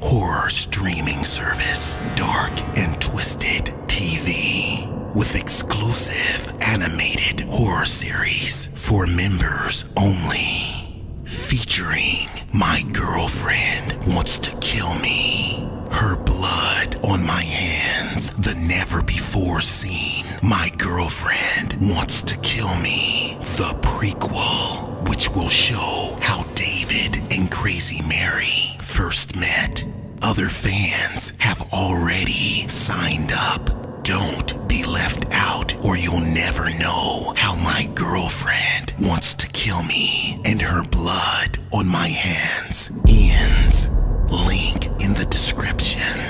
horror streaming service, Dark and Twisted TV, with exclusive animated horror series for members only, featuring My Girlfriend Wants to Kill Me, Her Blood on My Hands, the never-before-seen My Girlfriend Wants to Kill Me, the prequel, which will show how David and Crazy Mary first met. Other fans have already signed up. Don't be left out, or you'll never know how My Girlfriend Wants to Kill Me and Her Blood on My Hands ends. Link in the description.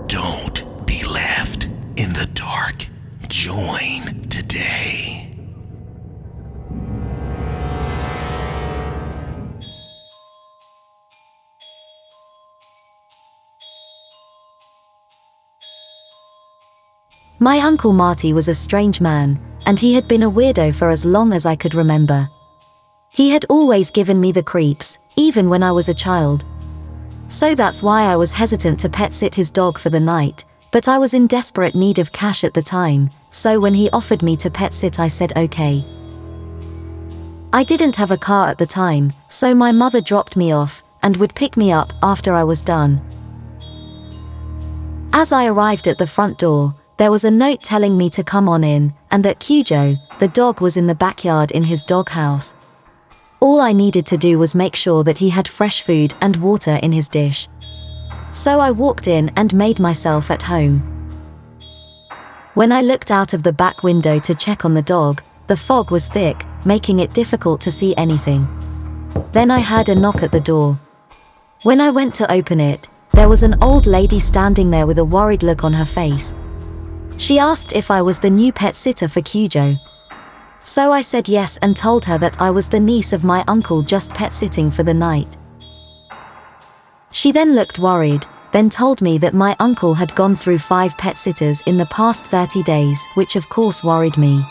Don't be left in the dark. Join today. My Uncle Marty was a strange man, and he had been a weirdo for as long as I could remember. He had always given me the creeps, even when I was a child. So that's why I was hesitant to pet sit his dog for the night, but I was in desperate need of cash at the time, so when he offered me to pet sit I said okay. I didn't have a car at the time, so my mother dropped me off, and would pick me up after I was done. As I arrived at the front door, there was a note telling me to come on in, and that Cujo, the dog, was in the backyard in his doghouse. All I needed to do was make sure that he had fresh food and water in his dish. So I walked in and made myself at home. When I looked out of the back window to check on the dog, the fog was thick, making it difficult to see anything. Then I heard a knock at the door. When I went to open it, there was an old lady standing there with a worried look on her face. She asked if I was the new pet sitter for Cujo. So I said yes and told her that I was the niece of my uncle just pet sitting for the night. She then looked worried, then told me that my uncle had gone through 5 pet sitters in the past 30 days, which of course worried me.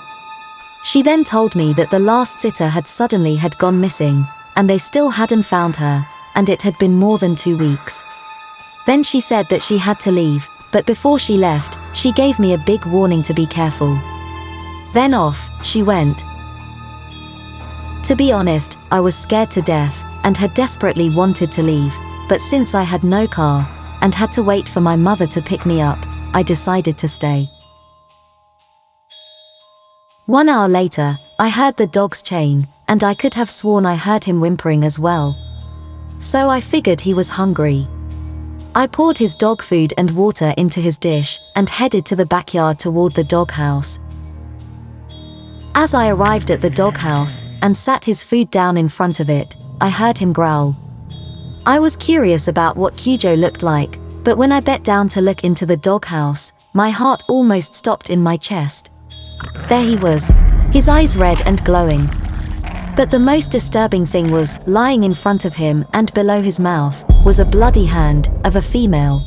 She then told me that the last sitter had suddenly gone missing, and they still hadn't found her, and it had been more than 2 weeks. Then she said that she had to leave, but before she left, she gave me a big warning to be careful. Then off she went. To be honest, I was scared to death, and had desperately wanted to leave, but since I had no car, and had to wait for my mother to pick me up, I decided to stay. 1 hour later, I heard the dog's chain, and I could have sworn I heard him whimpering as well. So I figured he was hungry. I poured his dog food and water into his dish, and headed to the backyard toward the doghouse. As I arrived at the doghouse, and sat his food down in front of it, I heard him growl. I was curious about what Cujo looked like, but when I bent down to look into the doghouse, my heart almost stopped in my chest. There he was, his eyes red and glowing. But the most disturbing thing was, lying in front of him and below his mouth, was a bloody hand of a female.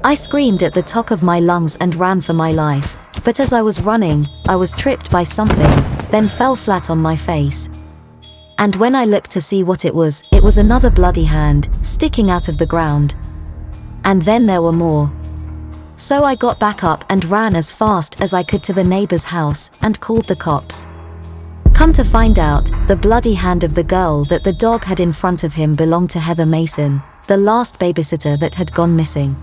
I screamed at the top of my lungs and ran for my life, but as I was running, I was tripped by something, then fell flat on my face. And when I looked to see what it was another bloody hand, sticking out of the ground. And then there were more. So I got back up and ran as fast as I could to the neighbor's house, and called the cops. Come to find out, the bloody hand of the girl that the dog had in front of him belonged to Heather Mason, the last babysitter that had gone missing.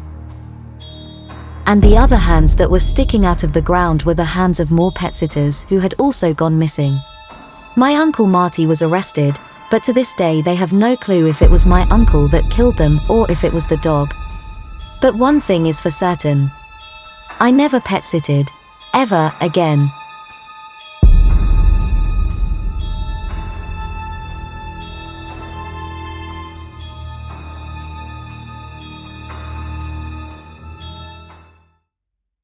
And the other hands that were sticking out of the ground were the hands of more pet sitters who had also gone missing. My Uncle Marty was arrested, but to this day they have no clue if it was my uncle that killed them or if it was the dog. But one thing is for certain. I never pet sitted. Ever again.